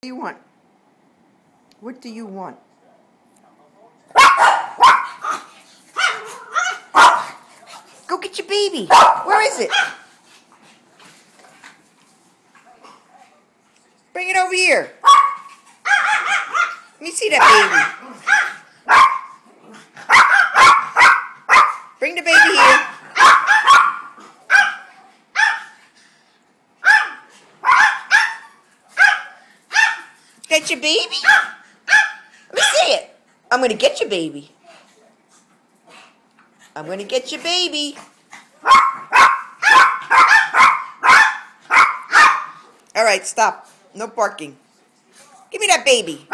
What do you want? What do you want? Go get your baby. Where is it? Bring it over here. Let me see that baby. Bring the baby here. Get your baby? Let me see it. I'm going to get your baby. I'm going to get your baby. All right, stop. No barking. Give me that baby.